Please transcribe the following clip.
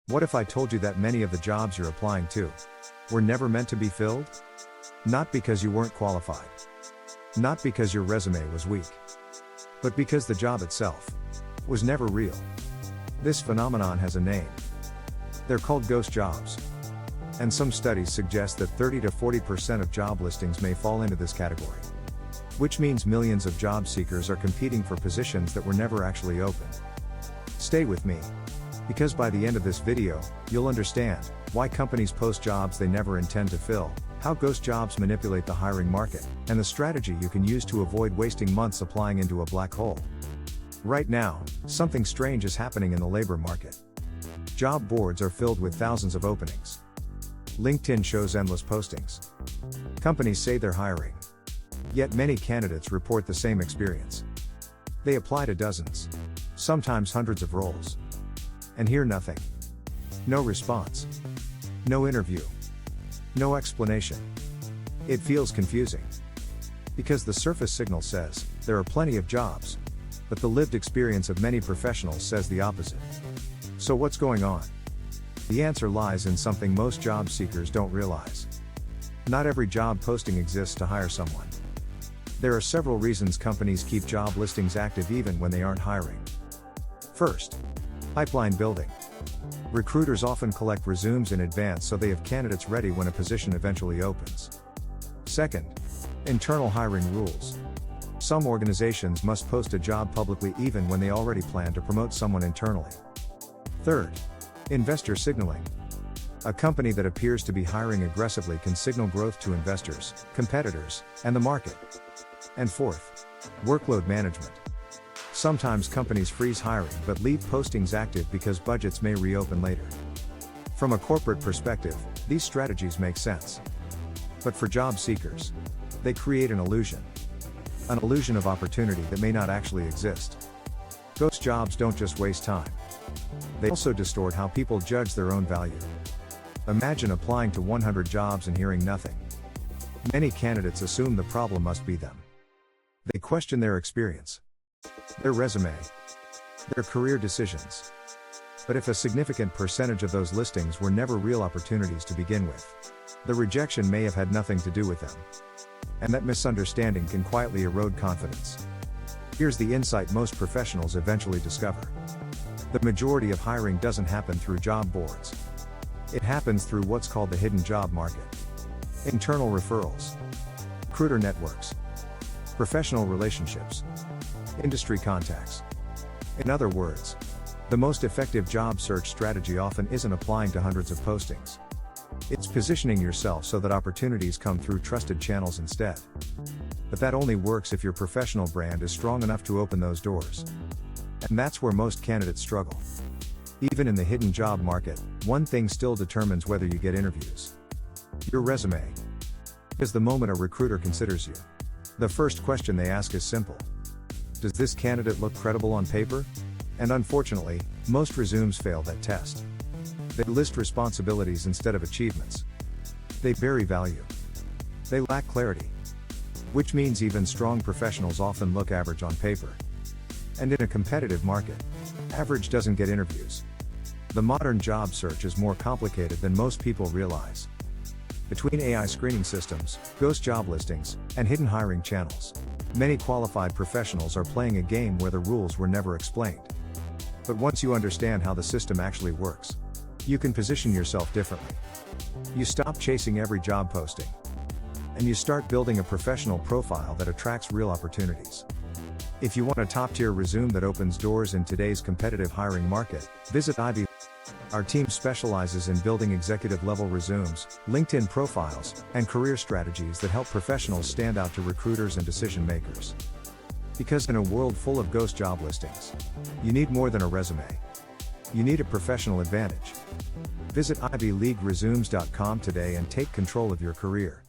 What if I told you that many of the jobs you're applying to were never meant to be filled? Not because you weren't qualified. Not because your resume was weak. But because the job itself was never real. This phenomenon has a name. They're called ghost jobs. And some studies suggest that 30 to 40% of job listings may fall into this category. Which means millions of job seekers are competing for positions that were never actually open. Stay with me. Because by the end of this video, you'll understand why companies post jobs they never intend to fill, how ghost jobs manipulate the hiring market, and the strategy you can use to avoid wasting months applying into a black hole. Right now, something strange is happening in the labor market. Job boards are filled with thousands of openings. LinkedIn shows endless postings. Companies say they're hiring. Yet many candidates report the same experience. They apply to dozens, sometimes hundreds of roles, and hear nothing. No response. No interview. No explanation. It feels confusing. Because the surface signal says, there are plenty of jobs. But the lived experience of many professionals says the opposite. So what's going on? The answer lies in something most job seekers don't realize. Not every job posting exists to hire someone. There are several reasons companies keep job listings active even when they aren't hiring. First, pipeline building. Recruiters often collect resumes in advance so they have candidates ready when a position eventually opens. Second, internal hiring rules. Some organizations must post a job publicly even when they already plan to promote someone internally. Third, investor signaling. A company that appears to be hiring aggressively can signal growth to investors, competitors, and the market. And fourth, workload management. Sometimes companies freeze hiring but leave postings active because budgets may reopen later. From a corporate perspective, these strategies make sense. But for job seekers, they create an illusion. An illusion of opportunity that may not actually exist. Ghost jobs don't just waste time. They also distort how people judge their own value. Imagine applying to 100 jobs and hearing nothing. Many candidates assume the problem must be them. They question their experience, their resume, their career decisions. But if a significant percentage of those listings were never real opportunities to begin with, the rejection may have had nothing to do with them. And that misunderstanding can quietly erode confidence. Here's the insight most professionals eventually discover. The majority of hiring doesn't happen through job boards. It happens through what's called the hidden job market. Internal referrals, recruiter networks, professional relationships, industry contacts. In other words, the most effective job search strategy often isn't applying to hundreds of postings. It's positioning yourself so that opportunities come through trusted channels instead. But that only works if your professional brand is strong enough to open those doors. And that's where most candidates struggle. Even in the hidden job market, one thing still determines whether you get interviews. Your resume. Because the moment a recruiter considers you, the first question they ask is simple. Does this candidate look credible on paper? And unfortunately, most resumes fail that test. They list responsibilities instead of achievements. They bury value. They lack clarity. Which means even strong professionals often look average on paper. And in a competitive market, average doesn't get interviews. The modern job search is more complicated than most people realize. Between AI screening systems, ghost job listings, and hidden hiring channels, many qualified professionals are playing a game where the rules were never explained. But once you understand how the system actually works, you can position yourself differently. You stop chasing every job posting. And you start building a professional profile that attracts real opportunities. If you want a top-tier resume that opens doors in today's competitive hiring market, visit Ivy. Our team specializes in building executive-level resumes, LinkedIn profiles, and career strategies that help professionals stand out to recruiters and decision-makers. Because in a world full of ghost job listings, you need more than a resume. You need a professional advantage. Visit ivyleagueresumes.com today and take control of your career.